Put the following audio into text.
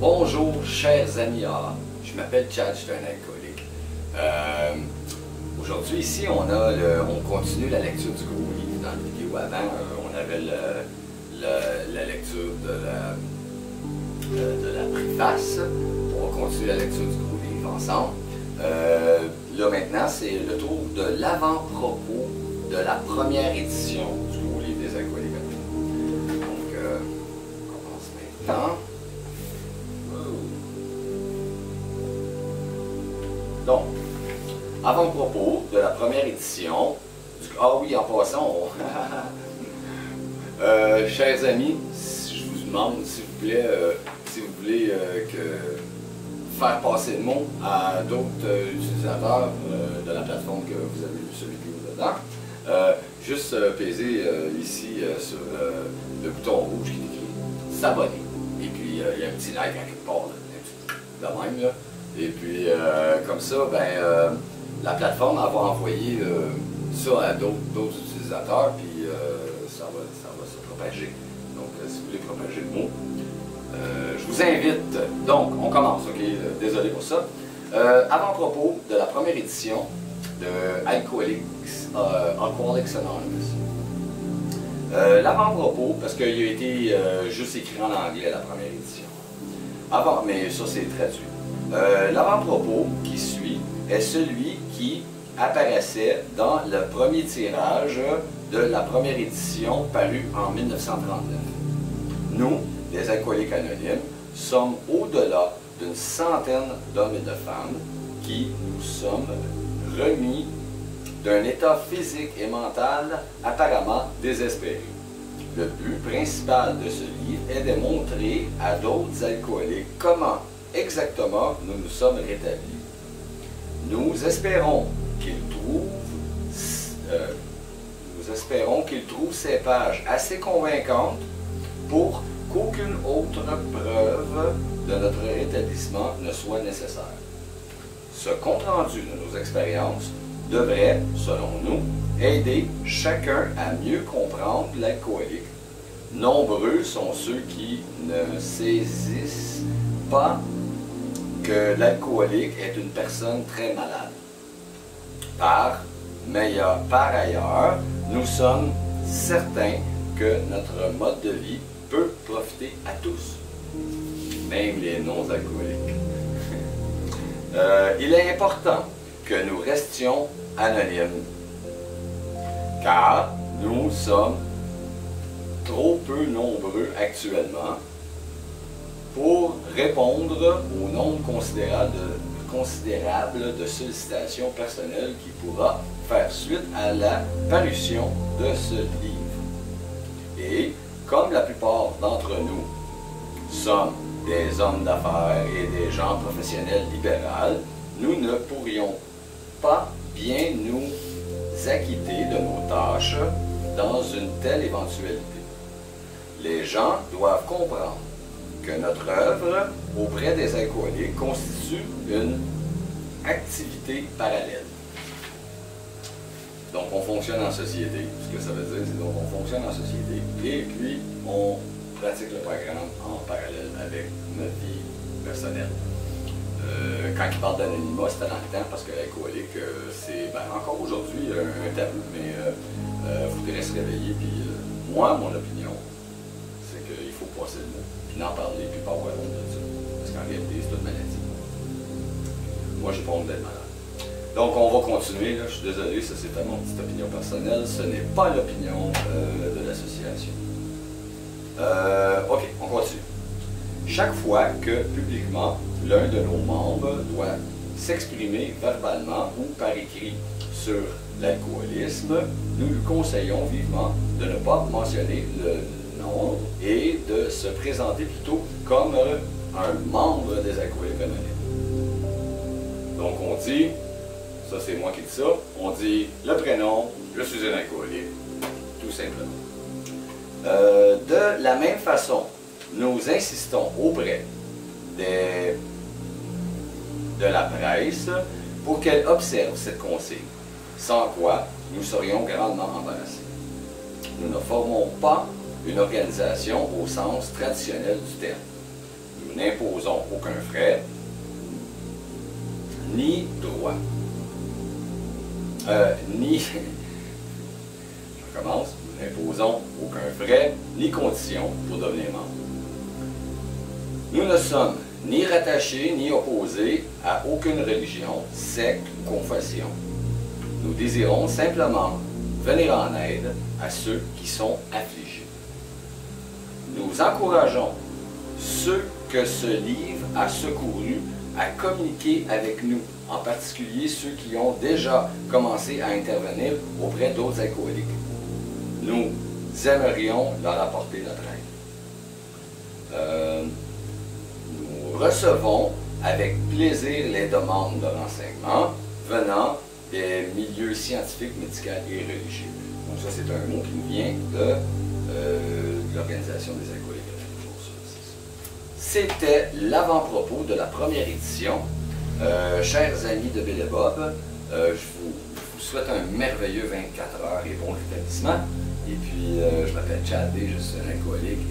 Bonjour, chers amis. Je m'appelle Chad, je suis un alcoolique. Aujourd'hui, ici, on continue la lecture du gros livre. Dans la vidéo avant, on avait la lecture de la préface. On va continuer la lecture du gros livre ensemble. Là, maintenant, c'est le tour de l'avant-propos de la première édition du gros livre des alcooliques. Donc, on commence maintenant. Donc, avant-propos de la première édition. Ah oui, en passant, chers amis, je vous demande, s'il vous plaît, si vous voulez faire passer le mot à d'autres utilisateurs de la plateforme que vous avez vu ce vidéo dedans, juste peser ici sur le bouton rouge qui écrit s'abonner. Et puis, il y a un petit like à quelque part, là, de même, là. Et puis, comme ça, la plateforme va envoyer ça à d'autres utilisateurs, puis ça va se propager. Donc, si vous voulez propager le mot, je vous invite. Donc, on commence, OK? Désolé pour ça. Avant-propos de la première édition de Alcoholics Anonymous. L'avant-propos, parce qu'il a été juste écrit en anglais la première édition. Mais ça, c'est traduit. L'avant-propos qui suit est celui qui apparaissait dans le premier tirage de la première édition paru en 1939. Nous, les alcooliques anonymes, sommes au-delà d'une centaine d'hommes et de femmes qui nous sommes remis d'un état physique et mental apparemment désespéré. Le but principal de ce livre est de montrer à d'autres alcooliques comment exactement nous nous sommes rétablis. Nous espérons qu'il trouve ces pages assez convaincantes pour qu'aucune autre preuve de notre rétablissement ne soit nécessaire. Ce compte-rendu de nos expériences devrait, selon nous, aider chacun à mieux comprendre l'alcoolique. Nombreux sont ceux qui ne saisissent pas que l'alcoolique est une personne très malade. Par ailleurs, nous sommes certains que notre mode de vie peut profiter à tous, même les non-alcooliques. Il est important que nous restions anonymes, car nous sommes trop peu nombreux actuellement pour répondre au nombre considérable de sollicitations personnelles qui pourra faire suite à la parution de ce livre. Et comme la plupart d'entre nous sommes des hommes d'affaires et des gens professionnels libéraux, nous ne pourrions pas bien nous acquitter de nos tâches dans une telle éventualité. Les gens doivent comprendre que notre œuvre auprès des alcooliques constitue une activité parallèle. Donc, on fonctionne en société. Ce que ça veut dire, c'est donc on fonctionne en société et puis on pratique le programme en parallèle avec notre vie personnelle. Quand il parle d'anonymat, c'était dans le temps parce que l'alcoolique, c'est encore aujourd'hui un tabou, mais il faudrait se réveiller. Puis moi, mon opinion, c'est qu'il faut passer le mot, puis n'en parler, puis pas avoir honte de ça. Parce qu'en réalité, c'est une maladie. Moi, j'ai pas honte d'être malade. Donc, on va continuer. Là. Je suis désolé, ça c'est mon petite opinion personnelle. Ce n'est pas l'opinion de l'association. OK, on continue. Chaque fois que, publiquement, l'un de nos membres doit s'exprimer verbalement ou par écrit sur l'alcoolisme, nous lui conseillons vivement de ne pas mentionner le nom et de se présenter plutôt comme un membre des alcooliques anonymes. Donc on dit, ça c'est moi qui dis ça, on dit le prénom, je suis un alcoolique, tout simplement. De la même façon, nous insistons auprès de la presse pour qu'elle observe cette consigne, sans quoi nous serions grandement embarrassés. Nous ne formons pas une organisation au sens traditionnel du terme. Nous nous n'imposons aucun frais, ni droit, ni, je recommence, nous n'imposons aucun frais, ni condition pour devenir membre. Nous ne sommes ni rattachés, ni opposés à aucune religion, secte ou confession. Nous désirons simplement venir en aide à ceux qui sont affligés. Nous encourageons ceux que ce livre a secourus à communiquer avec nous, en particulier ceux qui ont déjà commencé à intervenir auprès d'autres alcooliques. Nous aimerions leur apporter notre aide. Nous recevons avec plaisir les demandes de renseignements venant des milieux scientifiques, médicaux et religieux. Donc ça, c'est un mot qui nous vient de l'Organisation des alcooliques. C'était l'avant-propos de la première édition. Chers amis de Bill et Bob, je vous souhaite un merveilleux 24 heures et bon rétablissement. Et puis, je m'appelle Chad B, je suis un alcoolique.